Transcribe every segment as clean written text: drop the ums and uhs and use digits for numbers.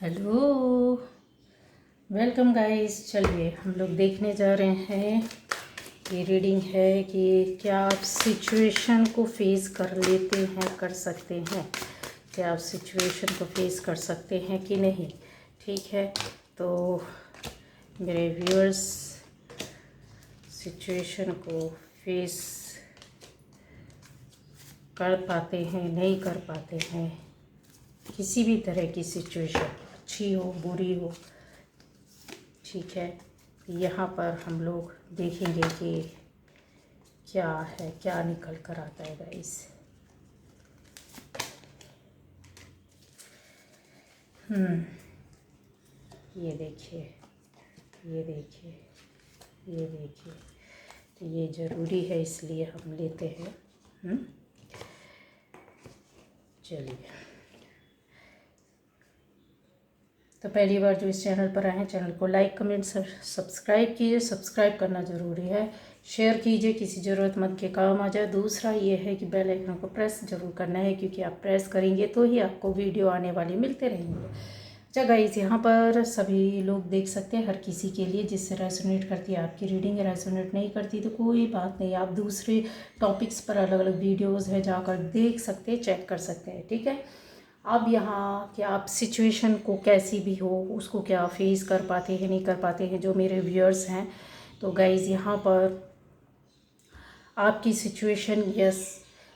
Hello, welcome guys. चलिए हम लोग देखने जा रहे हैं। ये रीडिंग है कि क्या आप सिचुएशन को फेस कर लेते हैं, कर सकते हैं। क्या आप सिचुएशन को फेस कर सकते हैं कि नहीं। ठीक है, तो मेरे व्यूअर्स सिचुएशन को फेस कर पाते हैं, नहीं कर पाते हैं। किसी भी तरह की सिचुएशन, अच्छी हो बुरी हो, ठीक है। यहाँ पर हम लोग देखेंगे कि क्या है, क्या निकल कर आता है गाइस। ये देखिए, ये देखिए, ये देखिए, तो ये ज़रूरी है इसलिए हम लेते हैं। चलिए, तो पहली बार जो इस चैनल पर आए हैं, चैनल को लाइक कमेंट सब्सक्राइब कीजिए। सब्सक्राइब करना ज़रूरी है। शेयर कीजिए, किसी ज़रूरतमंद के काम आ जाए। दूसरा ये है कि बेल आइकन को प्रेस ज़रूर करना है, क्योंकि आप प्रेस करेंगे तो ही आपको वीडियो आने वाली मिलते रहेंगे। अच्छा गाइस, यहाँ पर सभी लोग देख सकते हैं, हर किसी के लिए जिससे रेजोनेट करती है आपकी रीडिंग, रेजोनेट नहीं करती तो कोई बात नहीं। आप दूसरे टॉपिक्स पर अलग अलग वीडियोज़ है जाकर देख सकते हैं, चेक कर सकते हैं। ठीक है, अब यहाँ कि आप सिचुएशन को कैसी भी हो उसको क्या फेस कर पाते हैं, नहीं कर पाते हैं, जो मेरे व्यूअर्स हैं। तो गाइज़ यहाँ पर आपकी सिचुएशन, यस,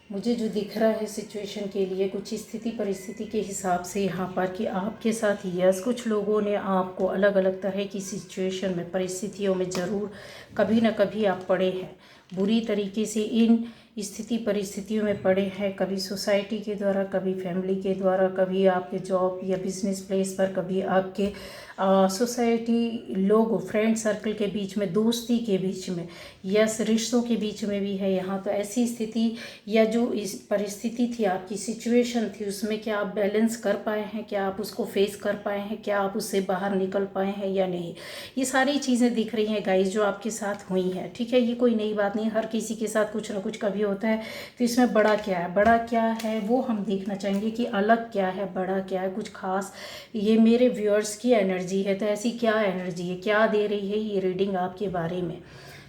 मुझे जो दिख रहा है सिचुएशन के लिए कुछ स्थिति परिस्थिति के हिसाब से यहाँ पर कि आपके साथ यस कुछ लोगों ने आपको अलग अलग तरह की सिचुएशन में, परिस्थितियों में ज़रूर कभी ना कभी आप पड़े हैं, बुरी तरीके से इन स्थिति परिस्थितियों में पड़े हैं। कभी सोसाइटी के द्वारा, कभी फैमिली के द्वारा, कभी आपके जॉब या बिजनेस प्लेस पर, कभी आपके सोसाइटी लोग, फ्रेंड सर्कल के बीच में, दोस्ती के बीच में, यस रिश्तों के बीच में भी है। यहाँ तो ऐसी स्थिति या जो इस परिस्थिति थी, आपकी सिचुएशन थी, उसमें क्या आप बैलेंस कर पाए हैं, क्या आप उसको फेस कर पाए हैं, क्या आप उससे बाहर निकल पाए हैं या नहीं। ये सारी चीज़ें दिख रही हैं गाइस जो आपके साथ हुई हैं। ठीक है, ये कोई नई बात नहीं, हर किसी के साथ कुछ ना कुछ कभी होता है। तो इसमें बड़ा क्या है, बड़ा क्या है वो हम देखना चाहेंगे कि अलग क्या है, बड़ा क्या है, कुछ खास। ये मेरे व्यूअर्स की एनर्जी है, तो ऐसी क्या एनर्जी है, क्या दे रही है ये रीडिंग आपके बारे में।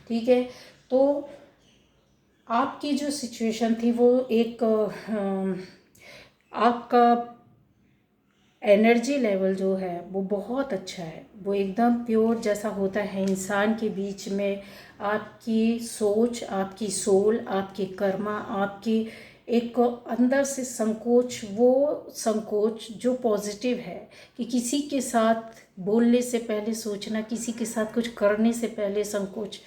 ठीक है, तो आपकी जो सिचुएशन थी वो एक आपका एनर्जी लेवल जो है वो बहुत अच्छा है, वो एकदम प्योर जैसा होता है इंसान के बीच में। आपकी सोच, आपकी सोल, आपके कर्मा, आपकी एक अंदर से संकोच, वो संकोच जो पॉजिटिव है कि किसी के साथ बोलने से पहले सोचना, किसी के साथ कुछ करने से पहले संकोच,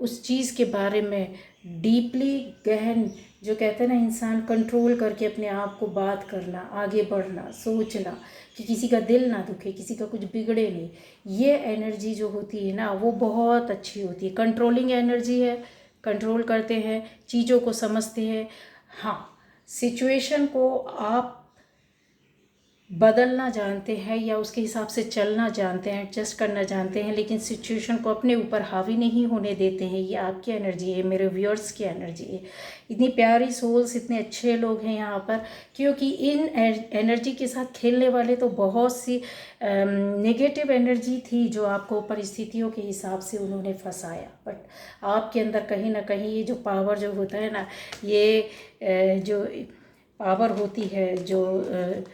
उस चीज़ के बारे में डीपली गहन, जो कहते हैं ना, इंसान कंट्रोल करके अपने आप को बात करना, आगे बढ़ना, सोचना कि किसी का दिल ना दुखे, किसी का कुछ बिगड़े नहीं। ये एनर्जी जो होती है ना वो बहुत अच्छी होती है। कंट्रोलिंग एनर्जी है, कंट्रोल करते हैं, चीज़ों को समझते हैं। हाँ, सिचुएशन को आप बदलना जानते हैं या उसके हिसाब से चलना जानते हैं, एडजस्ट करना जानते हैं, लेकिन सिचुएशन को अपने ऊपर हावी नहीं होने देते हैं। ये आपकी एनर्जी है, मेरे व्यूअर्स की एनर्जी है। इतनी प्यारी सोल्स, इतने अच्छे लोग हैं यहाँ पर, क्योंकि इन एनर्जी के साथ खेलने वाले तो बहुत सी नेगेटिव एनर्जी थी जो आपको परिस्थितियों के हिसाब से उन्होंने फंसाया। बट आपके अंदर कहीं ना कहीं ये जो पावर जो होता है ना, ये जो पावर होती है, जो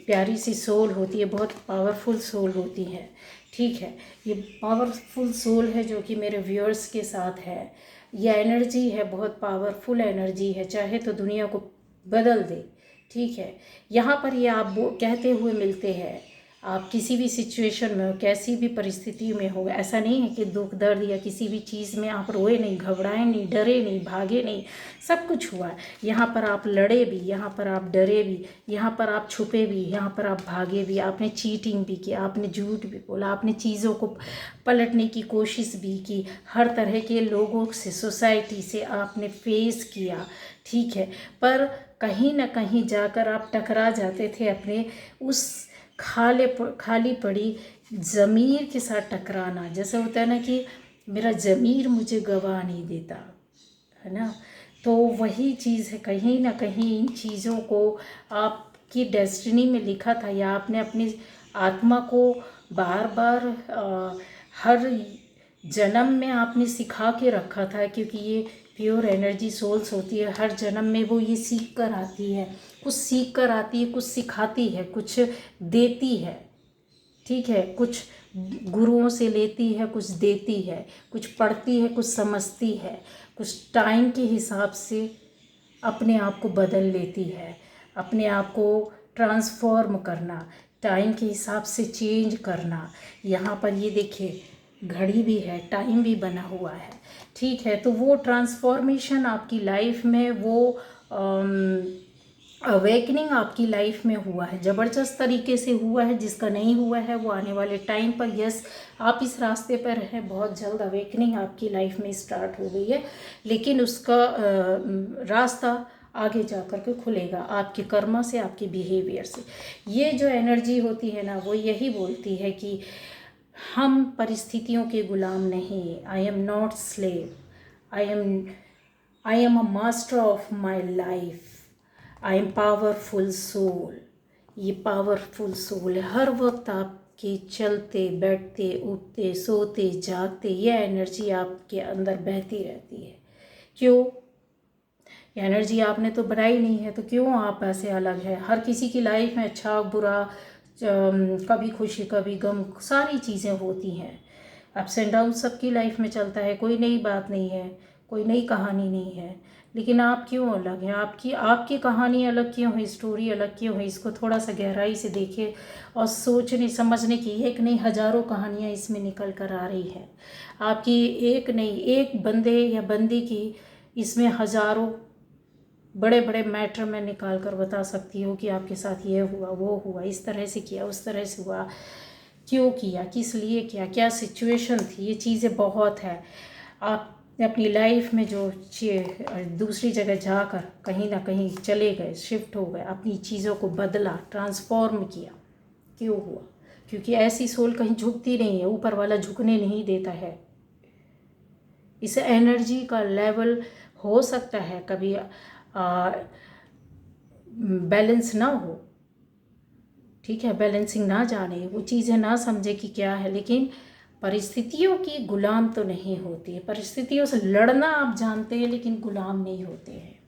प्यारी सी सोल होती है, बहुत पावरफुल सोल होती है। ठीक है, ये पावरफुल सोल है जो कि मेरे व्यूअर्स के साथ है। यह एनर्जी है, बहुत पावरफुल एनर्जी है, चाहे तो दुनिया को बदल दे। ठीक है, यहाँ पर ये आप कहते हुए मिलते हैं। आप किसी भी सिचुएशन में हो, कैसी भी परिस्थिति में हो, ऐसा नहीं है कि दुख दर्द या किसी भी चीज़ में आप रोए नहीं, घबराए नहीं, डरे नहीं, भागे नहीं, सब कुछ हुआ। यहाँ पर आप लड़े भी, यहाँ पर आप डरे भी, यहाँ पर आप छुपे भी, यहाँ पर आप भागे भी, आपने चीटिंग भी की, आपने झूठ भी बोला, आपने चीज़ों को पलटने की कोशिश भी की, हर तरह के लोगों से, सोसाइटी से आपने फेस किया। ठीक है, पर कहीं ना कहीं जाकर आप टकरा जाते थे अपने उस खाली पड़ी ज़मीर के साथ। टकराना जैसे होता है ना कि मेरा ज़मीर मुझे गवाह नहीं देता, है ना। तो वही चीज़ है, कहीं ना कहीं इन चीज़ों को आप आपकी डेस्टिनी में लिखा था, या आपने अपनी आत्मा को बार बार हर जन्म में आपने सिखा के रखा था, क्योंकि ये प्योर एनर्जी सोल्स होती है, हर जन्म में वो ये सीख कर आती है, कुछ सीख कर आती है, कुछ सिखाती है, कुछ देती है, ठीक है, कुछ गुरुओं से लेती है, कुछ देती है, कुछ पढ़ती है, कुछ समझती है, कुछ टाइम के हिसाब से अपने आप को बदल लेती है, अपने आप को ट्रांसफॉर्म करना, टाइम के हिसाब से चेंज करना। यहाँ पर ये देखिए घड़ी भी है, टाइम भी बना हुआ है, ठीक है। तो वो ट्रांसफॉर्मेशन आपकी लाइफ में, वो अवेकनिंग आपकी लाइफ में हुआ है, ज़बरदस्त तरीके से हुआ है। जिसका नहीं हुआ है वो आने वाले टाइम पर, यस आप इस रास्ते पर हैं, बहुत जल्द अवेकनिंग आपकी लाइफ में स्टार्ट हो गई है, लेकिन उसका रास्ता आगे जा कर के खुलेगा आपके कर्मा से, आपके बिहेवियर से। ये जो एनर्जी होती है ना, वो यही बोलती है कि हम परिस्थितियों के गुलाम नहीं। I am not slave, I am a master of my life, I am powerful soul. ये पावरफुल सोल है, हर वक्त आपके चलते बैठते उठते सोते जागते ये एनर्जी आपके अंदर बहती रहती है। क्यों? ये एनर्जी आपने तो बनाई नहीं है, तो क्यों आप ऐसे अलग है? हर किसी की लाइफ में अच्छा बुरा, कभी खुशी कभी गम, सारी चीज़ें होती हैं, अप्स एंड डाउन सबकी लाइफ में चलता है, कोई नई बात नहीं है, कोई नई कहानी नहीं है। लेकिन आप क्यों अलग हैं? आपकी कहानी अलग क्यों है? स्टोरी अलग क्यों है? इसको थोड़ा सा गहराई से देखिए और सोचने समझने की, एक नहीं हज़ारों कहानियाँ इसमें निकल कर आ रही है आपकी। एक नहीं, एक बंदे या बंदी की इसमें हज़ारों बड़े बड़े मैटर मैं निकाल कर बता सकती हूँ कि आपके साथ ये हुआ, वो हुआ, इस तरह से किया, उस तरह से हुआ, क्यों किया, किस लिए किया, क्या सिचुएशन थी। ये चीज़ें बहुत है। आप अपनी लाइफ में जो दूसरी जगह जाकर कहीं ना कहीं चले गए, शिफ्ट हो गए, अपनी चीज़ों को बदला, ट्रांसफॉर्म किया, क्यों हुआ? क्योंकि ऐसी सोल कहीं झुकती नहीं है, ऊपर वाला झुकने नहीं देता है। इस एनर्जी का लेवल हो सकता है कभी बैलेंस ना हो, ठीक है, बैलेंसिंग ना जाने, वो चीज़ें ना समझे कि क्या है, लेकिन परिस्थितियों की गुलाम तो नहीं होती है। परिस्थितियों से लड़ना आप जानते हैं, लेकिन गुलाम नहीं होते हैं,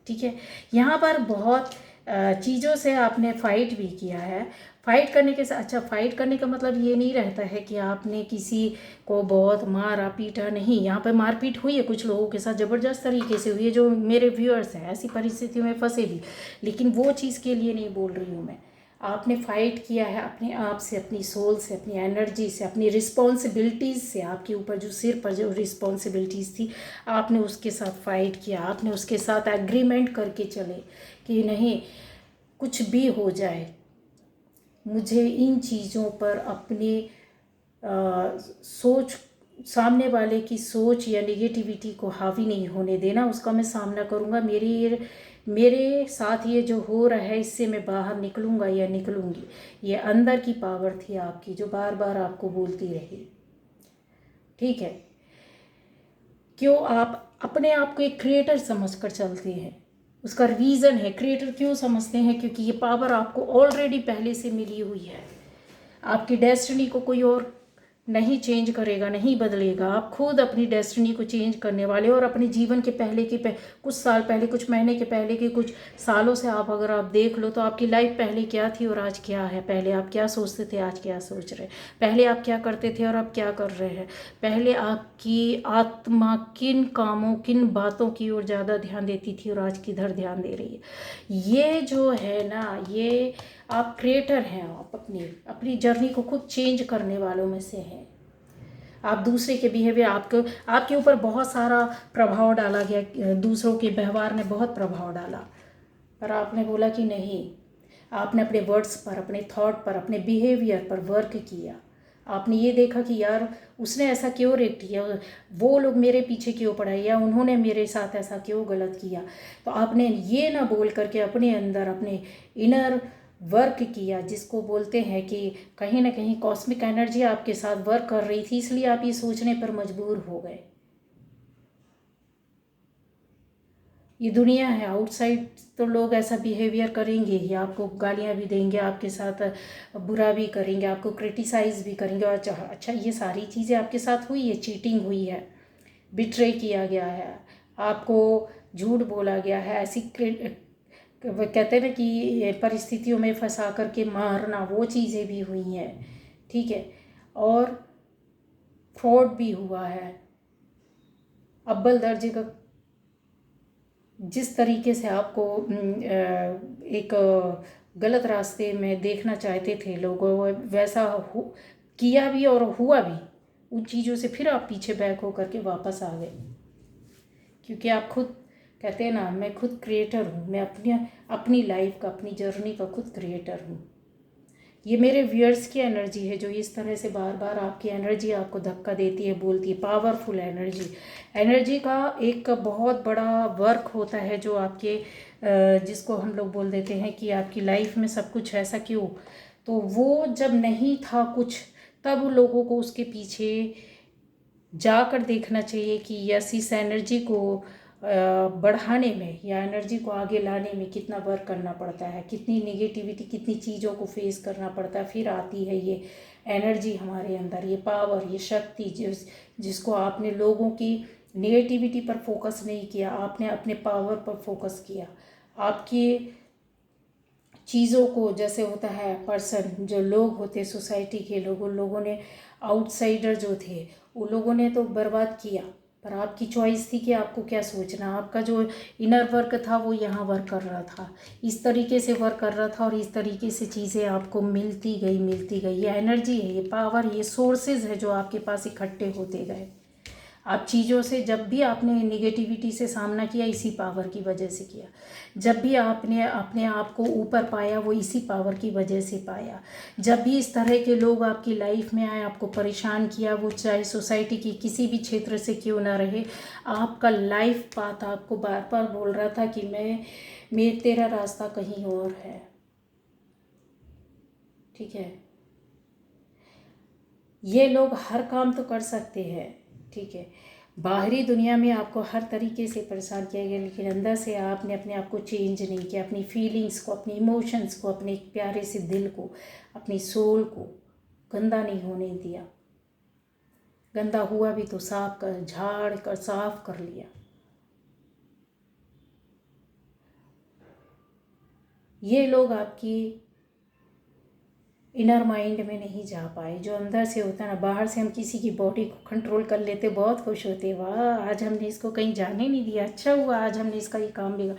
ठीक है। यहाँ पर बहुत चीज़ों से आपने फाइट भी किया है। फाइट करने के साथ, अच्छा फाइट करने का मतलब ये नहीं रहता है कि आपने किसी को बहुत मारा पीटा, नहीं। यहाँ पर मारपीट हुई है कुछ लोगों के साथ, ज़बरदस्त तरीके से हुई है, जो मेरे व्यूअर्स हैं ऐसी परिस्थितियों में फंसे भी, लेकिन वो चीज़ के लिए नहीं बोल रही हूँ मैं। आपने फाइट किया है अपने आप से, अपनी सोल से, अपनी एनर्जी से, अपनी रिस्पॉन्सिबिलिटीज़ से। आपके ऊपर जो सिर पर जो रिस्पॉन्सिबिलिटीज़ थी, आपने उसके साथ फाइट किया, आपने उसके साथ एग्रीमेंट करके चले कि नहीं, कुछ भी हो जाए मुझे इन चीज़ों पर अपनी सोच, सामने वाले की सोच या नेगेटिविटी को हावी नहीं होने देना, उसका मैं सामना करूँगा। मेरे साथ ये जो हो रहा है इससे मैं बाहर निकलूँगा या निकलूँगी। ये अंदर की पावर थी आपकी जो बार बार आपको बोलती रही, ठीक है। क्यों आप अपने आप को एक क्रिएटर समझकर चलते हैं? उसका रीज़न है, क्रिएटर क्यों समझते हैं? क्योंकि ये पावर आपको ऑलरेडी पहले से मिली हुई है। आपकी डेस्टिनी को कोई और नहीं चेंज करेगा, नहीं बदलेगा। आप खुद अपनी डेस्टिनी को चेंज करने वाले, और अपने जीवन के पहले के कुछ साल पहले, कुछ महीने के पहले के, कुछ सालों से आप अगर आप देख लो तो आपकी लाइफ पहले क्या थी और आज क्या है। पहले आप क्या सोचते थे, आज क्या सोच रहे हैं। पहले आप क्या करते थे और अब क्या कर रहे हैं। पहले आपकी आत्मा किन कामों, किन बातों की ओर ज़्यादा ध्यान देती थी और आज किधर ध्यान दे रही है। ये जो है ना, ये आप क्रिएटर हैं। आप अपनी जर्नी को खुद चेंज करने वालों में से हैं। आप दूसरे के बिहेवियर, आपके ऊपर बहुत सारा प्रभाव डाला गया, दूसरों के व्यवहार ने बहुत प्रभाव डाला, पर आपने बोला कि नहीं। आपने अपने वर्ड्स पर, अपने थॉट पर, अपने बिहेवियर पर वर्क किया। आपने ये देखा कि यार उसने ऐसा क्यों रिएक्ट किया, वो लोग मेरे पीछे क्यों पड़े, या उन्होंने मेरे साथ ऐसा क्यों गलत किया। तो आपने ये ना बोल करके अपने अंदर, अपने इनर वर्क किया, जिसको बोलते हैं कि कहीं ना कहीं कॉस्मिक एनर्जी आपके साथ वर्क कर रही थी, इसलिए आप ये सोचने पर मजबूर हो गए। ये दुनिया है। आउटसाइड तो लोग ऐसा बिहेवियर करेंगे ही, आपको गालियाँ भी देंगे, आपके साथ बुरा भी करेंगे, आपको क्रिटिसाइज़ भी करेंगे। और अच्छा ये सारी चीज़ें आपके साथ हुई है, चीटिंग हुई है, बिट्रे किया गया है, आपको झूठ बोला गया है, ऐसी वो कहते हैं ना कि परिस्थितियों में फंसा करके मारना, वो चीज़ें भी हुई हैं, ठीक है। और फ्रॉड भी हुआ है। अव्वल दर्जे का जिस तरीके से आपको एक गलत रास्ते में देखना चाहते थे लोग, वैसा किया भी और हुआ भी। उन चीज़ों से फिर आप पीछे बैक हो करके वापस आ गए, क्योंकि आप खुद कहते हैं ना, मैं खुद क्रिएटर हूँ, मैं अपनी लाइफ का, अपनी जर्नी का खुद क्रिएटर हूँ। ये मेरे व्यूअर्स की एनर्जी है जो इस तरह से बार बार आपकी एनर्जी आपको धक्का देती है, बोलती है। पावरफुल एनर्जी का एक बहुत बड़ा वर्क होता है जो आपके जिसको हम लोग बोल देते हैं कि आपकी लाइफ में सब कुछ ऐसा क्यों। तो वो जब नहीं था कुछ, तब लोगों को उसके पीछे जाकर देखना चाहिए कि यस, इस एनर्जी को बढ़ाने में या एनर्जी को आगे लाने में कितना वर्क करना पड़ता है, कितनी नेगेटिविटी, कितनी चीज़ों को फेस करना पड़ता है, फिर आती है ये एनर्जी हमारे अंदर, ये पावर, ये शक्ति जिसको आपने लोगों की नेगेटिविटी पर फोकस नहीं किया, आपने अपने पावर पर फोकस किया। आपकी चीज़ों को, जैसे होता है पर्सन, जो लोग होते सोसाइटी के लोग, उन लोगों ने, आउटसाइडर जो थे उन लोगों ने तो बर्बाद किया, पर आपकी चॉइस थी कि आपको क्या सोचना। आपका जो इनर वर्क था वो यहाँ वर्क कर रहा था, इस तरीके से वर्क कर रहा था, और इस तरीके से चीज़ें आपको मिलती गई। ये एनर्जी है, ये पावर, ये सोर्सेज है जो आपके पास इकट्ठे होते गए। आप चीज़ों से, जब भी आपने निगेटिविटी से सामना किया, इसी पावर की वजह से किया। जब भी आपने अपने आप को ऊपर पाया, वो इसी पावर की वजह से पाया। जब भी इस तरह के लोग आपकी लाइफ में आए, आपको परेशान किया, वो चाहे सोसाइटी की किसी भी क्षेत्र से क्यों ना रहे, आपका लाइफ पाथ आपको बार बार बोल रहा था कि तेरा रास्ता कहीं और है, ठीक है। ये लोग हर काम तो कर सकते हैं, ठीक है, बाहरी दुनिया में आपको हर तरीके से परेशान किया गया, लेकिन अंदर से आपने अपने आप को चेंज नहीं किया, अपनी फीलिंग्स को, अपनी इमोशंस को, अपने प्यारे से दिल को, अपनी सोल को गंदा नहीं होने दिया। गंदा हुआ भी तो साफ कर, झाड़ कर साफ कर लिया। ये लोग आपकी इनर माइंड में नहीं जा पाए, जो अंदर से होता है ना। बाहर से हम किसी की बॉडी को कंट्रोल कर लेते, बहुत खुश होते, वाह आज हमने इसको कहीं जाने नहीं दिया, अच्छा हुआ आज हमने इसका ये काम भी,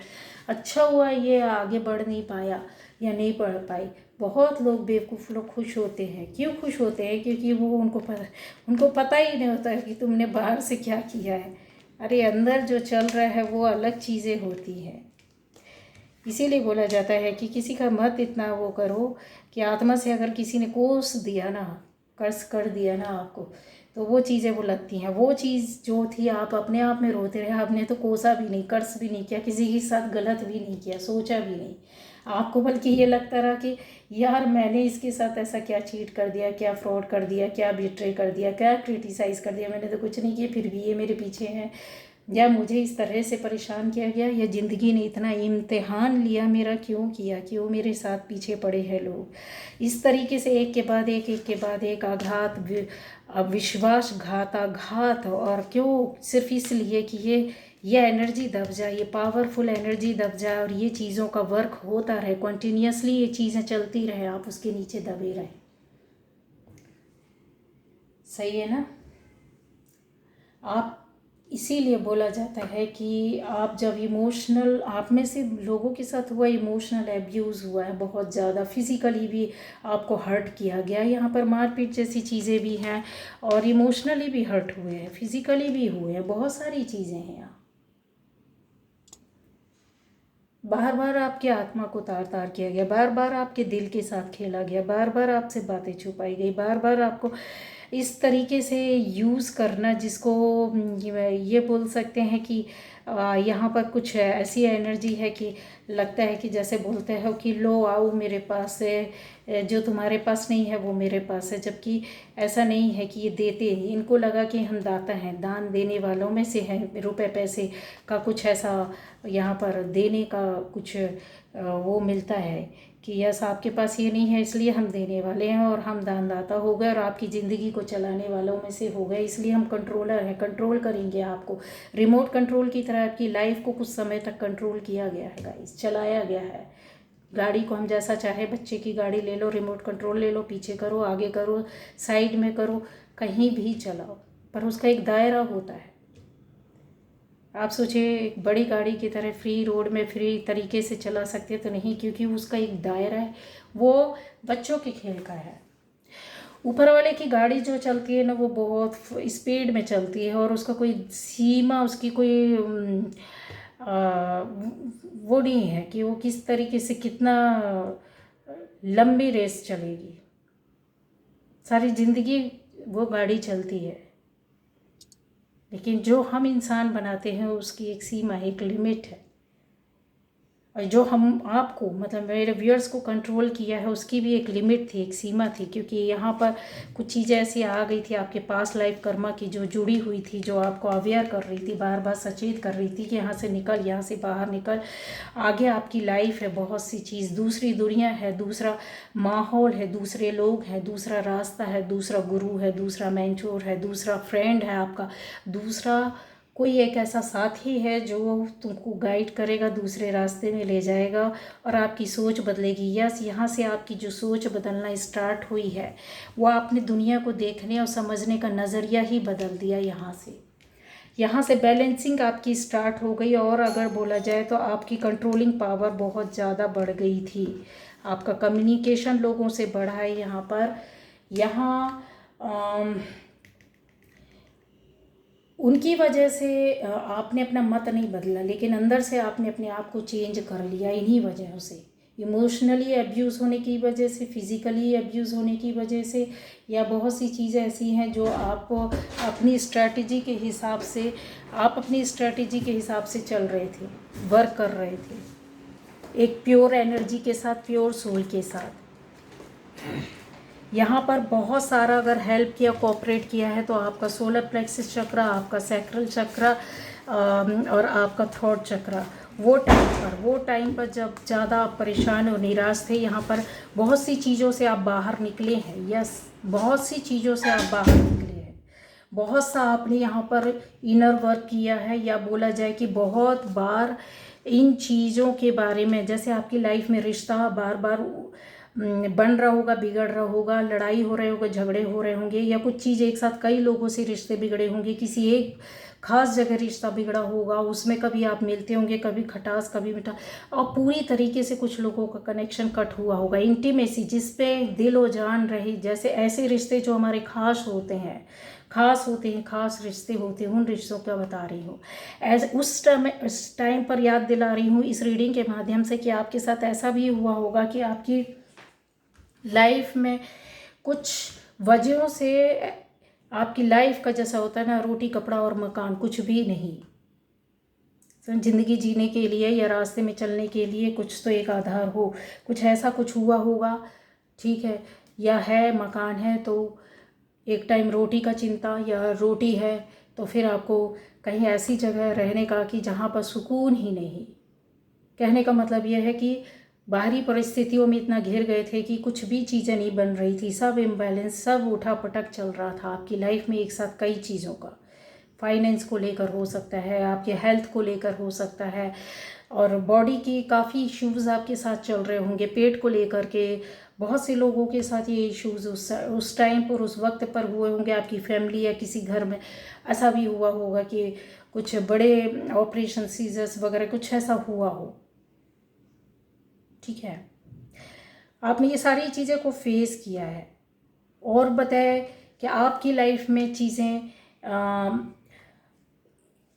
अच्छा हुआ ये आगे बढ़ नहीं पाया या नहीं पढ़ पाई। बहुत लोग, बेवकूफ़ लोग खुश होते हैं। क्यों खुश होते हैं? क्योंकि वो उनको पता ही नहीं होता है कि तुमने बाहर से क्या किया है। अरे अंदर जो चल रहा है वो अलग चीज़ें होती हैं। इसीलिए बोला जाता है कि किसी का मत इतना वो करो कि आत्मा से अगर किसी ने कोस दिया ना, कर्ज कर दिया ना आपको, तो वो चीज़ें वो लगती हैं। वो चीज़ जो थी, आप अपने आप में रोते रहे, आपने तो कोसा भी नहीं, कर्ज भी नहीं किया, किसी के साथ गलत भी नहीं किया, सोचा भी नहीं आपको, बल्कि ये लगता रहा कि यार मैंने इसके साथ ऐसा क्या चीट कर दिया, क्या फ्रॉड कर दिया, क्या बिट्रे कर दिया, क्या क्रिटिसाइज़ कर दिया, मैंने तो कुछ नहीं किया, फिर भी ये मेरे पीछे हैं, या मुझे इस तरह से परेशान किया गया, या ज़िंदगी ने इतना इम्तिहान लिया मेरा, क्यों किया, क्यों मेरे साथ पीछे पड़े हैं लोग। इस तरीके से एक के बाद एक आघात, विश्वासघात, और क्यों, सिर्फ इसलिए कि ये एनर्जी दब जाए, ये पावरफुल एनर्जी दब जाए, और ये चीज़ों का वर्क होता रहे, कंटिन्यूसली ये चीज़ें चलती रहे, आप उसके नीचे दबे रहें। सही है ना? आप, इसीलिए बोला जाता है कि आप जब इमोशनल, आप में से लोगों के साथ हुआ इमोशनल एब्यूज़ हुआ है बहुत ज़्यादा, फिज़िकली भी आपको हर्ट किया गया, यहाँ पर मारपीट जैसी चीज़ें भी हैं, और इमोशनली भी हर्ट हुए हैं, फिज़िकली भी हुए हैं, बहुत सारी चीज़ें हैं यहाँ। बार बार आपकी आत्मा को तार तार किया गया, बार बार आपके दिल के साथ खेला गया, बार बार आपसे बातें छुपाई गई, बार बार आपको इस तरीके से यूज़ करना जिसको ये बोल सकते हैं कि यहाँ पर कुछ ऐसी एनर्जी है कि लगता है कि जैसे बोलते हो कि लो आओ मेरे पास से, जो तुम्हारे पास नहीं है वो मेरे पास है, जबकि ऐसा नहीं है कि ये देते हैं। इनको लगा कि हम दाता हैं, दान देने वालों में से हैं, रुपए पैसे का कुछ ऐसा यहाँ पर देने का कुछ वो मिलता है कि यस आपके पास ये नहीं है इसलिए हम देने वाले हैं और हम दानदाता हो गए और आपकी ज़िंदगी को चलाने वालों में से हो गए, इसलिए हम कंट्रोलर हैं, कंट्रोल करेंगे आपको। रिमोट कंट्रोल की तरह आपकी लाइफ को कुछ समय तक कंट्रोल किया गया है गाइस, चलाया गया है। गाड़ी को हम जैसा चाहे, बच्चे की गाड़ी ले लो, रिमोट कंट्रोल ले लो, पीछे करो, आगे करो, साइड में करो, कहीं भी चलाओ, पर उसका एक दायरा होता है। आप सोचिए एक बड़ी गाड़ी की तरह फ्री रोड में फ्री तरीके से चला सकते तो नहीं, क्योंकि उसका एक दायरा है, वो बच्चों के खेल का है। ऊपर वाले की गाड़ी जो चलती है ना वो बहुत स्पीड में चलती है और उसका कोई सीमा, उसकी कोई वो नहीं है कि वो किस तरीके से कितना लंबी रेस चलेगी। सारी ज़िंदगी वो गाड़ी चलती है, लेकिन जो हम इंसान बनाते हैं उसकी एक सीमा है, एक लिमिट है। और जो हम आपको मतलब मेरे व्यूअर्स को कंट्रोल किया है उसकी भी एक लिमिट थी, एक सीमा थी, क्योंकि यहाँ पर कुछ चीज़ें ऐसी आ गई थी आपके पास लाइफ कर्मा की जो जुड़ी हुई थी, जो आपको अवेयर कर रही थी, बार बार सचेत कर रही थी कि यहाँ से निकल, यहाँ से बाहर निकल, आगे आपकी लाइफ है, बहुत सी चीज़, दूसरी दुनिया है, दूसरा माहौल है, दूसरे लोग हैं, दूसरा रास्ता है, दूसरा गुरु है, दूसरा मेंटोर है, दूसरा फ्रेंड है आपका, दूसरा कोई एक ऐसा साथी है जो तुमको गाइड करेगा, दूसरे रास्ते में ले जाएगा और आपकी सोच बदलेगी। यस, यहाँ से आपकी जो सोच बदलना स्टार्ट हुई है वो आपने दुनिया को देखने और समझने का नज़रिया ही बदल दिया। यहाँ से बैलेंसिंग आपकी स्टार्ट हो गई और अगर बोला जाए तो आपकी कंट्रोलिंग पावर बहुत ज़्यादा बढ़ गई थी। आपका कम्युनिकेशन लोगों से बढ़ा है यहाँ पर। उनकी वजह से आपने अपना मत नहीं बदला, लेकिन अंदर से आपने अपने आप को चेंज कर लिया इन्हीं वजहों से। इमोशनली अब्यूज़ होने की वजह से, फिज़िकली अब्यूज़ होने की वजह से, या बहुत सी चीज़ें ऐसी हैं जो आप अपनी स्ट्रैटेजी के हिसाब से चल रहे थे, वर्क कर रहे थे एक प्योर एनर्जी के साथ, प्योर सोल के साथ। यहाँ पर बहुत सारा अगर हेल्प किया, कोऑपरेट किया है तो आपका सोलर प्लेक्सिस चक्र, आपका सैक्रल चक्र और आपका थ्रोट चक्र, वो टाइम पर जब ज़्यादा आप परेशान और निराश थे, यहाँ पर बहुत सी चीज़ों से आप बाहर निकले हैं। यस, बहुत सी चीज़ों से आप बाहर निकले हैं, बहुत सा आपने यहाँ पर इनर वर्क किया है, या बोला जाए कि बहुत बार इन चीज़ों के बारे में, जैसे आपकी लाइफ में रिश्ता बार बार बन रहा होगा, बिगड़ रहा होगा, लड़ाई हो रहे होगा, झगड़े हो रहे होंगे, या कुछ चीज़ एक साथ कई लोगों से रिश्ते बिगड़े होंगे, किसी एक खास जगह रिश्ता बिगड़ा होगा, उसमें कभी आप मिलते होंगे, कभी खटास कभी मीठा, और पूरी तरीके से कुछ लोगों का कनेक्शन कट हुआ होगा। इंटीमेसी जिस पे दिल और जान रही, जैसे ऐसे रिश्ते जो हमारे खास होते हैं, खास रिश्ते होते हैं, उन रिश्तों का बता रही हूँ। उस टाइम पर याद दिला रही हूँ इस रीडिंग के माध्यम से कि आपके साथ ऐसा भी हुआ होगा कि आपकी लाइफ में कुछ वजहों से आपकी लाइफ का जैसा होता है ना, रोटी कपड़ा और मकान, कुछ भी नहीं, ज़िंदगी जीने के लिए या रास्ते में चलने के लिए कुछ तो एक आधार हो, कुछ ऐसा कुछ हुआ होगा, ठीक है, या है मकान है तो एक टाइम रोटी का चिंता, या रोटी है तो फिर आपको कहीं ऐसी जगह रहने का कि जहाँ पर सुकून ही नहीं। कहने का मतलब यह है कि बाहरी परिस्थितियों में इतना घिर गए थे कि कुछ भी चीज़ें नहीं बन रही थी, सब इम्बैलेंस, सब उठा पटक चल रहा था आपकी लाइफ में एक साथ, कई चीज़ों का, फाइनेंस को लेकर हो सकता है, आपके हेल्थ को लेकर हो सकता है, और बॉडी की काफ़ी इश्यूज़ आपके साथ चल रहे होंगे, पेट को लेकर के बहुत से लोगों के साथ ये इश्यूज़ उस टाइम पर, उस वक्त पर हुए होंगे। आपकी फैमिली या किसी घर में ऐसा भी हुआ होगा कि कुछ बड़े ऑपरेशन, सीजर्स वगैरह कुछ ऐसा हुआ हो, ठीक है। आपने ये सारी चीज़ें को फेस किया है, और बताया कि आपकी लाइफ में चीज़ें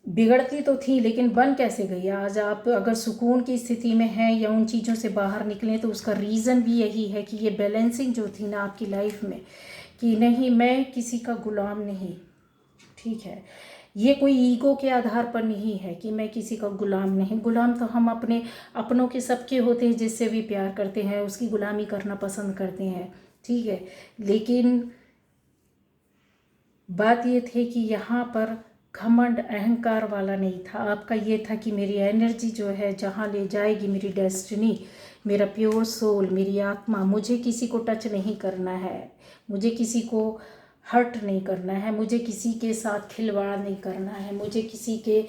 बिगड़ती तो थी, लेकिन बन कैसे गई। आज आप अगर सुकून की स्थिति में हैं या उन चीज़ों से बाहर निकलें तो उसका रीज़न भी यही है कि ये बैलेंसिंग जो थी ना आपकी लाइफ में, कि नहीं मैं किसी का गुलाम नहीं, ठीक है। ये कोई ईगो के आधार पर नहीं है कि मैं किसी का गुलाम नहीं। गुलाम तो हम अपने अपनों के सबके होते हैं, जिससे भी प्यार करते हैं उसकी गुलामी करना पसंद करते हैं, ठीक है। लेकिन बात ये थी कि यहाँ पर घमंड अहंकार वाला नहीं था। आपका ये था कि मेरी एनर्जी जो है जहाँ ले जाएगी, मेरी डेस्टिनी, मेरा प्योर सोल, मेरी आत्मा, मुझे किसी को टच नहीं करना है, मुझे किसी को हर्ट नहीं करना है, मुझे किसी के साथ खिलवाड़ नहीं करना है, मुझे किसी के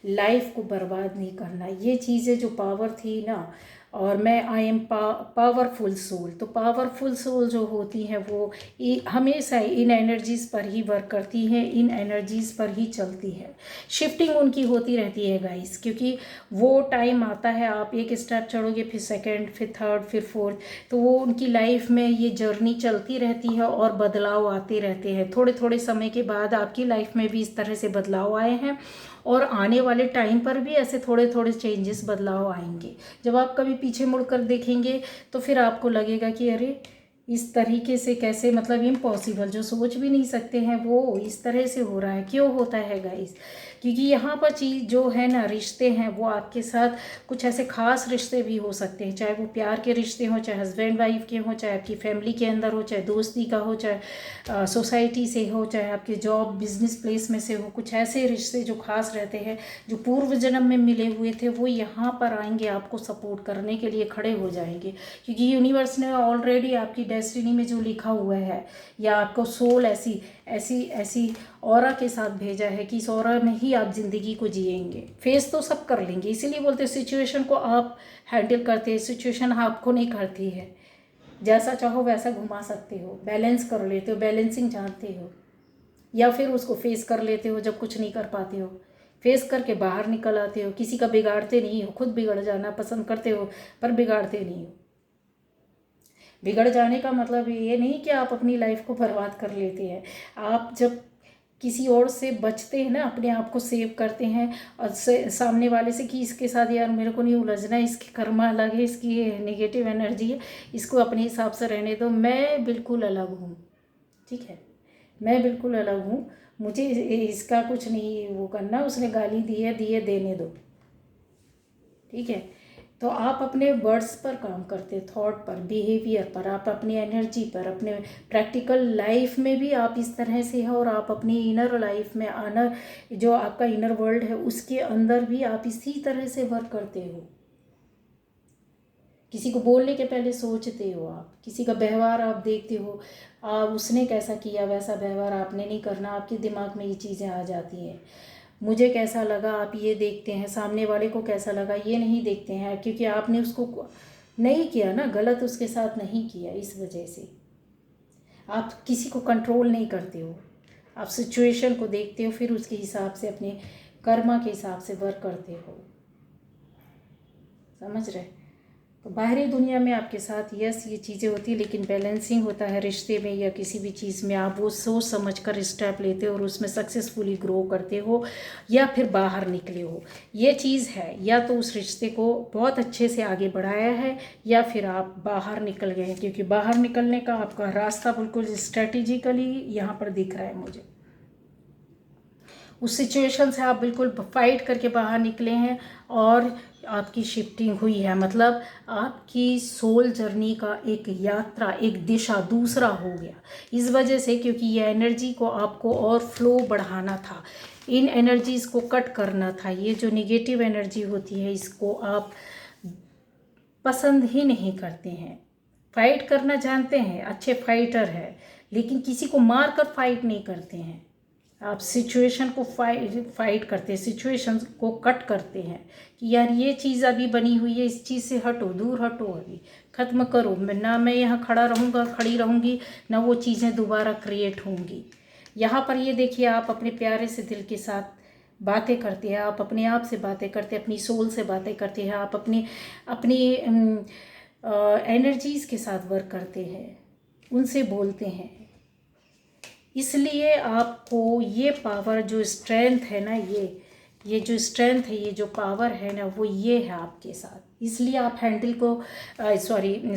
लाइफ को बर्बाद नहीं करना। ये चीज़ें जो पावर थी ना, और मैं आई एम पावरफुल सोल। तो पावरफुल सोल जो होती हैं वो हमेशा इन एनर्जीज़ पर ही वर्क करती हैं, इन एनर्जीज़ पर ही चलती है। शिफ्टिंग उनकी होती रहती है गाइस, क्योंकि वो टाइम आता है आप एक स्टेप चढ़ोगे, फिर सेकंड, फिर थर्ड, फिर फोर्थ, तो वो उनकी लाइफ में ये जर्नी चलती रहती है और बदलाव आते रहते हैं। थोड़े थोड़े समय के बाद आपकी लाइफ में भी इस तरह से बदलाव आए हैं, और आने वाले टाइम पर भी ऐसे थोड़े थोड़े चेंजेस, बदलाव आएंगे। जब आप कभी पीछे मुड़कर देखेंगे तो फिर आपको लगेगा कि अरे इस तरीके से कैसे, मतलब इम्पॉसिबल, जो सोच भी नहीं सकते हैं वो इस तरह से हो रहा है। क्यों होता है गाइस? क्योंकि यहाँ पर चीज़ जो है ना, रिश्ते हैं वो आपके साथ कुछ ऐसे खास रिश्ते भी हो सकते हैं, चाहे वो प्यार के रिश्ते हों, चाहे हस्बैंड वाइफ के हों, चाहे आपकी फैमिली के अंदर हो, चाहे दोस्ती का हो, चाहे सोसाइटी से हो, चाहे आपके जॉब बिजनेस प्लेस में से हो। कुछ ऐसे रिश्ते जो खास रहते हैं, जो पूर्व जन्म में मिले हुए थे, वो यहाँ पर आएंगे, आपको सपोर्ट करने के लिए खड़े हो जाएंगे। क्योंकि यूनिवर्स ने ऑलरेडी आपकी डेस्टिनी में जो लिखा हुआ है, या आपको सोल ऐसी ऐसी ऐसी ऑरा के साथ भेजा है कि इस ऑरा में ही आप ज़िंदगी को जिएंगे। फेस तो सब कर लेंगे, इसीलिए बोलते हैं सिचुएशन को आप हैंडल करते हैं, सिचुएशन आपको नहीं करती है। जैसा चाहो वैसा घुमा सकते हो, बैलेंस कर लेते हो, बैलेंसिंग जानते हो, या फिर उसको फेस कर लेते हो जब कुछ नहीं कर पाते हो, फेस करके बाहर निकल आते हो। किसी का बिगाड़ते नहीं हो, खुद बिगड़ जाना पसंद करते हो पर बिगाड़ते नहीं हो। बिगड़ जाने का मतलब ये नहीं कि आप अपनी लाइफ को बर्बाद कर लेते हैं। आप जब किसी और से बचते हैं ना, अपने आप को सेव करते हैं, और सामने वाले से कि इसके साथ यार मेरे को नहीं उलझना है, इसकी कर्मा अलग है, इसकी ये नेगेटिव एनर्जी है, इसको अपने हिसाब से रहने दो, मैं बिल्कुल अलग हूँ, ठीक है, मैं बिल्कुल अलग हूँ, मुझे इसका कुछ नहीं वो करना, उसने गाली दी है, दिए देने दो, ठीक है। तो आप अपने वर्ड्स पर काम करते, थॉट पर, बिहेवियर पर, आप अपनी एनर्जी पर, अपने प्रैक्टिकल लाइफ में भी आप इस तरह से हो, और आप अपनी इनर लाइफ में, आनर जो आपका इनर वर्ल्ड है उसके अंदर भी आप इसी तरह से वर्क करते हो। किसी को बोलने के पहले सोचते हो, आप किसी का व्यवहार आप देखते हो, आप उसने कैसा किया वैसा व्यवहार आपने नहीं करना, आपके दिमाग में ये चीज़ें आ जाती हैं। मुझे कैसा लगा आप ये देखते हैं, सामने वाले को कैसा लगा ये नहीं देखते हैं, क्योंकि आपने उसको नहीं किया ना, गलत उसके साथ नहीं किया, इस वजह से आप किसी को कंट्रोल नहीं करते हो। आप सिचुएशन को देखते हो, फिर उसके हिसाब से अपने कर्मा के हिसाब से वर्क करते हो, समझ रहे? तो बाहरी दुनिया में आपके साथ यस ये चीज़ें होती है, लेकिन बैलेंसिंग होता है रिश्ते में या किसी भी चीज़ में, आप वो सोच समझ कर स्टेप लेते हो और उसमें सक्सेसफुली ग्रो करते हो, या फिर बाहर निकले हो। ये चीज़ है, या तो उस रिश्ते को बहुत अच्छे से आगे बढ़ाया है, या फिर आप बाहर निकल गए हैं, क्योंकि बाहर निकलने का आपका रास्ता बिल्कुल स्ट्रेटेजिकली यहाँ पर दिख रहा है मुझे। उस सिचुएशन से आप बिल्कुल फाइट करके बाहर निकले हैं, और आपकी शिफ्टिंग हुई है, मतलब आपकी सोल जर्नी का एक यात्रा, एक दिशा दूसरा हो गया, इस वजह से क्योंकि ये एनर्जी को आपको और फ्लो बढ़ाना था, इन एनर्जीज़ को कट करना था। ये जो नेगेटिव एनर्जी होती है इसको आप पसंद ही नहीं करते हैं। फाइट करना जानते हैं, अच्छे फाइटर है, लेकिन किसी को मार कर फाइट नहीं करते हैं। आप सिचुएशन को फाइट करते हैं, सिचुएशन को कट करते हैं कि यार ये चीज़ अभी बनी हुई है, इस चीज़ से हटो, दूर हटो, अभी ख़त्म करो, ना मैं यहाँ खड़ा रहूँगा, खड़ी रहूँगी, ना वो चीज़ें दोबारा क्रिएट होंगी। यहाँ पर ये देखिए, आप अपने प्यारे से दिल के साथ बातें करते हैं, आप अपने आप से बातें करते हैं, अपनी सोल से बातें करते हैं, आप अपनी अपनी एनर्जीज़ के साथ वर्क करते हैं, उनसे बोलते हैं। इसलिए आपको ये पावर जो स्ट्रेंथ है ना, ये ये जो स्ट्रेंथ है, ये जो पावर है ना, वो ये है आपके साथ। इसलिए आप हैंडल को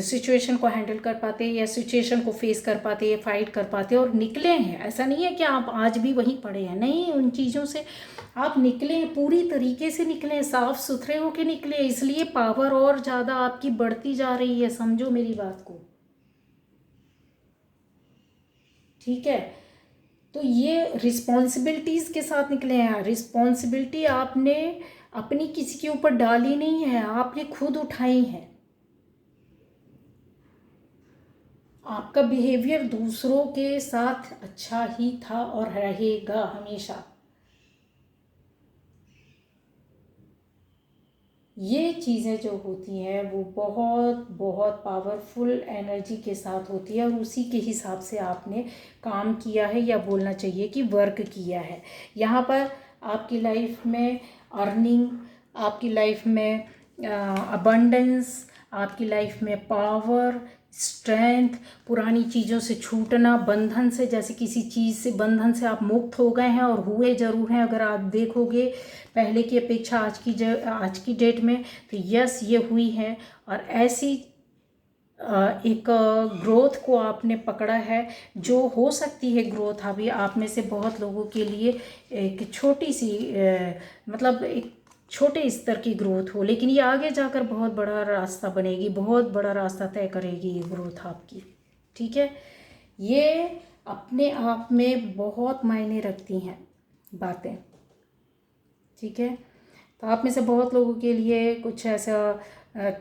सिचुएशन को हैंडल कर पाते हैं, या सिचुएशन को फेस कर पाते हैं, फाइट कर पाते हैं और निकले हैं। ऐसा नहीं है कि आप आज भी वहीं पड़े हैं, नहीं, उन चीज़ों से आप निकले हैं, पूरी तरीके से निकले हैं, साफ सुथरे होके निकले हैं। इसलिए पावर और ज़्यादा आपकी बढ़ती जा रही है, समझो मेरी बात को, ठीक है। तो ये रिस्पॉन्सिबिलिटीज़ के साथ निकले हैं। रिस्पॉन्सिबिलिटी आपने अपनी किसी के ऊपर डाली नहीं है, आपने खुद उठाई है। आपका बिहेवियर दूसरों के साथ अच्छा ही था और रहेगा हमेशा। ये चीज़ें जो होती हैं वो बहुत बहुत पावरफुल एनर्जी के साथ होती है, और उसी के हिसाब से आपने काम किया है, या बोलना चाहिए कि वर्क किया है। यहाँ पर आपकी लाइफ में अर्निंग, आपकी लाइफ में अबंडेंस, आपकी लाइफ में पावर, स्ट्रेंथ, पुरानी चीज़ों से छूटना, बंधन से, जैसे किसी चीज़ से बंधन से आप मुक्त हो गए हैं, और हुए ज़रूर हैं। अगर आप देखोगे पहले की अपेक्षा आज की डेट में, तो यस, ये हुई है। और ऐसी एक ग्रोथ को आपने पकड़ा है, जो हो सकती है ग्रोथ अभी आप में से बहुत लोगों के लिए एक छोटी सी मतलब एक छोटे स्तर की ग्रोथ हो, लेकिन ये आगे जाकर बहुत बड़ा रास्ता बनेगी, बहुत बड़ा रास्ता तय करेगी ये ग्रोथ आपकी, ठीक है। ये अपने आप में बहुत मायने रखती हैं बातें, ठीक है। तो आप में से बहुत लोगों के लिए कुछ ऐसा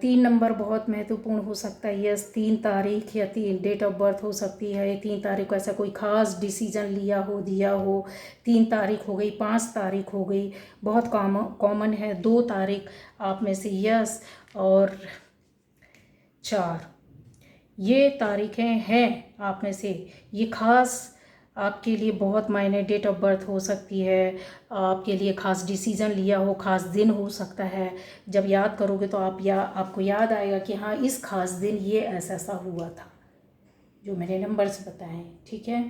3 नंबर बहुत महत्वपूर्ण हो सकता है। यस, 3 तारीख या 3 डेट ऑफ बर्थ हो सकती है। 3 तारीख को ऐसा कोई ख़ास डिसीज़न लिया हो, दिया हो। 3 तारीख हो गई, 5 तारीख हो गई, बहुत कॉमन है। 2 तारीख आप में से, यस, और 4, ये तारीखें हैं आप में से। ये ख़ास आपके लिए बहुत मायने, डेट ऑफ बर्थ हो सकती है, आपके लिए ख़ास डिसीज़न लिया हो, ख़ास दिन हो सकता है। जब याद करोगे तो आपको याद आएगा कि हाँ, इस ख़ास दिन ये ऐसा ऐसा हुआ था, जो मैंने नंबर्स बताए, ठीक है।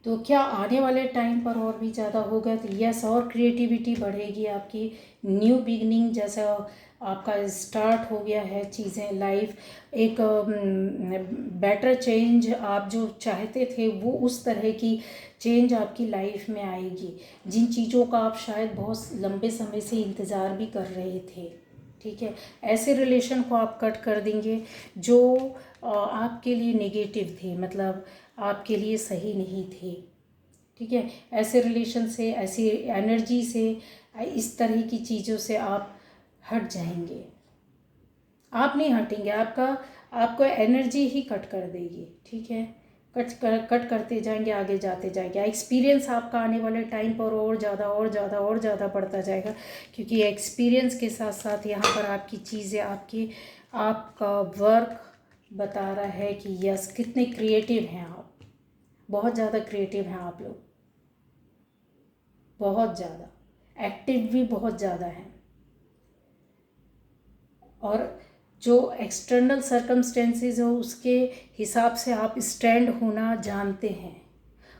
तो क्या आने वाले टाइम पर और भी ज़्यादा होगा? तो यस, और क्रिएटिविटी बढ़ेगी आपकी। न्यू बिगनिंग जैसा आपका स्टार्ट हो गया है चीज़ें, लाइफ एक बेटर चेंज आप जो चाहते थे, वो उस तरह की चेंज आपकी लाइफ में आएगी, जिन चीज़ों का आप शायद बहुत लंबे समय से इंतज़ार भी कर रहे थे, ठीक है। ऐसे रिलेशन को आप कट कर देंगे जो आपके लिए नेगेटिव थे, मतलब आपके लिए सही नहीं थे, ठीक है। ऐसे रिलेशन से, ऐसी एनर्जी से, इस तरह की चीज़ों से आप हट जाएंगे। आप नहीं हटेंगे, आपको एनर्जी ही कट कर देगी, ठीक है। कट करते जाएंगे, आगे जाते जाएंगे। एक्सपीरियंस आपका आने वाले टाइम पर और ज़्यादा और ज़्यादा और ज़्यादा बढ़ता जाएगा, क्योंकि एक्सपीरियंस के साथ साथ यहाँ पर आपकी चीज़ें, आपका वर्क बता रहा है कि यस, कितने क्रिएटिव हैं आप। बहुत ज़्यादा क्रिएटिव हैं आप लोग, बहुत ज़्यादा एक्टिव भी बहुत ज़्यादा हैं। और जो एक्सटर्नल सर्कमस्टेंसेस हो, उसके हिसाब से आप स्टैंड होना जानते हैं,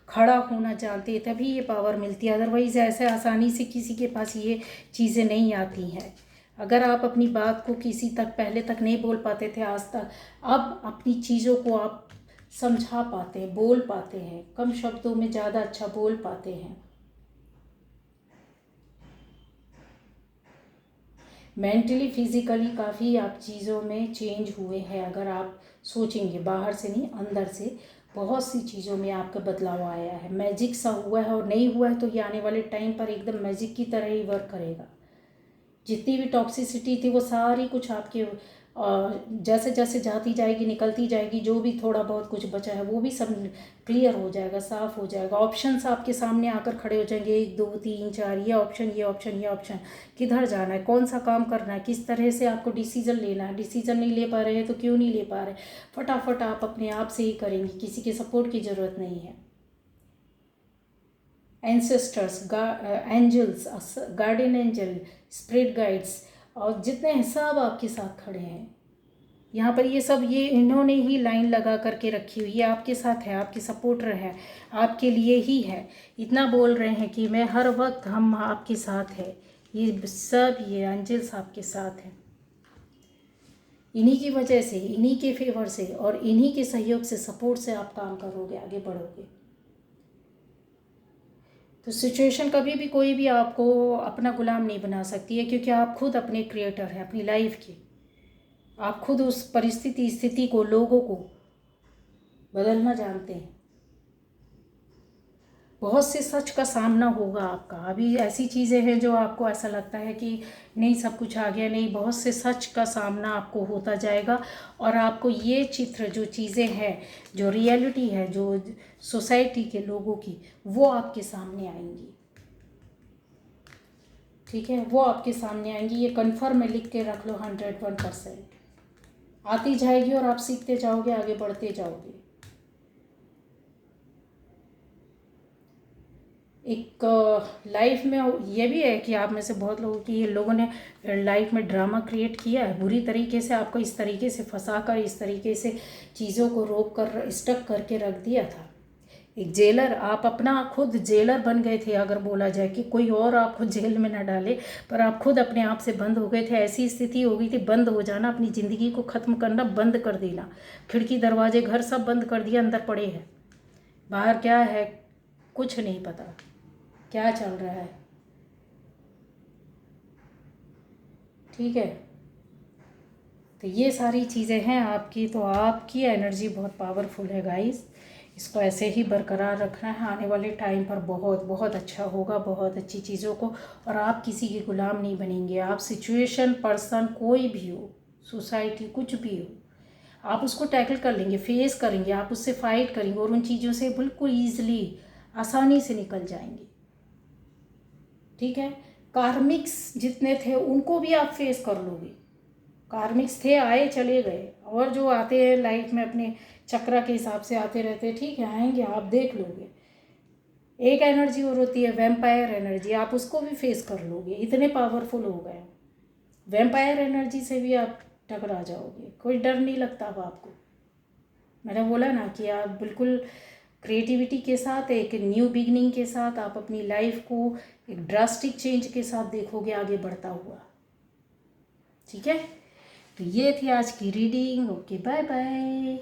खड़ा होना जानते हैं, तभी ये पावर मिलती है। अदरवाइज़ ऐसे आसानी से किसी के पास ये चीज़ें नहीं आती हैं। अगर आप अपनी बात को किसी तक पहले तक नहीं बोल पाते थे आज तक, अब अपनी चीज़ों को आप समझा पाते हैं, बोल पाते हैं, कम शब्दों में ज़्यादा अच्छा बोल पाते हैं। मेंटली फिज़िकली काफ़ी आप चीज़ों में चेंज हुए हैं। अगर आप सोचेंगे, बाहर से नहीं, अंदर से बहुत सी चीज़ों में आपका बदलाव आया है, मैजिक सा हुआ है। और नहीं हुआ है तो ये आने वाले टाइम पर एकदम मैजिक की तरह ही वर्क करेगा। जितनी भी टॉक्सिसिटी थी वो सारी कुछ आपके जैसे जैसे जाती जाएगी, निकलती जाएगी, जो भी थोड़ा बहुत कुछ बचा है वो भी सब क्लियर हो जाएगा, साफ़ हो जाएगा। ऑप्शंस आपके सामने आकर खड़े हो जाएंगे, 1 2 3 4, ये ऑप्शन, ये ऑप्शन, ये ऑप्शन, किधर जाना है, कौन सा काम करना है, किस तरह से आपको डिसीज़न लेना है। डिसीज़न नहीं ले पा रहे हैं तो क्यों नहीं ले पा रहे, फटाफट आप अपने आप से ही करेंगे, किसी के सपोर्ट की ज़रूरत नहीं है। Ancestors, angels, guardian angel, spirit guides और जितने हैं सब आपके साथ खड़े हैं। यहाँ पर ये सब ये इन्होंने ही लाइन लगा करके रखी हुई है, आपके साथ है, आपके सपोर्टर है, आपके लिए ही है। इतना बोल रहे हैं कि मैं हर वक्त हम आपके साथ है। ये सब ये एंजल्स आपके साथ हैं। इन्हीं की वजह से, इन्हीं के फेवर से और इन्हीं के सहयोग से, सपोर्ट से आप काम करोगे, आगे बढ़ोगे। तो सिचुएशन कभी भी कोई भी आपको अपना गुलाम नहीं बना सकती है, क्योंकि आप खुद अपने क्रिएटर हैं अपनी लाइफ के। आप खुद उस परिस्थिति, स्थिति को, लोगों को बदलना जानते हैं। बहुत से सच का सामना होगा आपका। अभी ऐसी चीज़ें हैं जो आपको ऐसा लगता है कि नहीं सब कुछ आ गया, नहीं, बहुत से सच का सामना आपको होता जाएगा। और आपको ये चित्र, जो चीज़ें हैं, जो रियलिटी है, जो सोसाइटी के लोगों की, वो आपके सामने आएंगी। ठीक है, वो आपके सामने आएंगी। ये कन्फर्म है, लिख के रख लो, 101% आती जाएगी और आप सीखते जाओगे, आगे बढ़ते जाओगे। एक लाइफ में ये भी है कि आप में से बहुत लोगों की, ये लोगों ने लाइफ में ड्रामा क्रिएट किया है बुरी तरीके से, आपको इस तरीके से फंसा कर, इस तरीके से चीज़ों को रोक कर, स्टक करके रख दिया था। एक जेलर, आप अपना खुद जेलर बन गए थे। अगर बोला जाए कि कोई और आपको जेल में ना डाले, पर आप खुद अपने आप से बंद हो गए थे। ऐसी स्थिति हो गई थी, बंद हो जाना, अपनी ज़िंदगी को ख़त्म करना, बंद कर देना। खिड़की, दरवाजे, घर सब बंद कर दिया, अंदर पड़े हैं। बाहर क्या है कुछ नहीं पता, क्या चल रहा है। ठीक है, तो ये सारी चीज़ें हैं आपकी। तो आपकी एनर्जी बहुत पावरफुल है गाइस। इसको ऐसे ही बरकरार रखना है। आने वाले टाइम पर बहुत बहुत अच्छा होगा, बहुत अच्छी चीज़ों को। और आप किसी के गुलाम नहीं बनेंगे। आप सिचुएशन, पर्सन कोई भी हो, सोसाइटी कुछ भी हो, आप उसको टैकल कर लेंगे, फेस करेंगे, आप उससे फाइट करेंगे और उन चीज़ों से बिल्कुल ईजिली, आसानी से निकल जाएंगे। ठीक है, कार्मिक्स जितने थे उनको भी आप फेस कर लोगे। कार्मिक्स थे, आए चले गए, और जो आते हैं लाइफ में अपने चक्र के हिसाब से आते रहते हैं, ठीक है, आएंगे, आप देख लोगे। एक एनर्जी और होती है वैम्पायर एनर्जी, आप उसको भी फेस कर लोगे। इतने पावरफुल हो गए, वैम्पायर एनर्जी से भी आप टकरा जाओगे। कोई डर नहीं लगता अब आपको। मैंने बोला ना कि आप बिल्कुल क्रिएटिविटी के साथ, एक न्यू बिगनिंग के साथ, आप अपनी लाइफ को एक ड्रास्टिक चेंज के साथ देखोगे आगे बढ़ता हुआ। ठीक है, तो ये थी आज की रीडिंग। Okay, bye bye.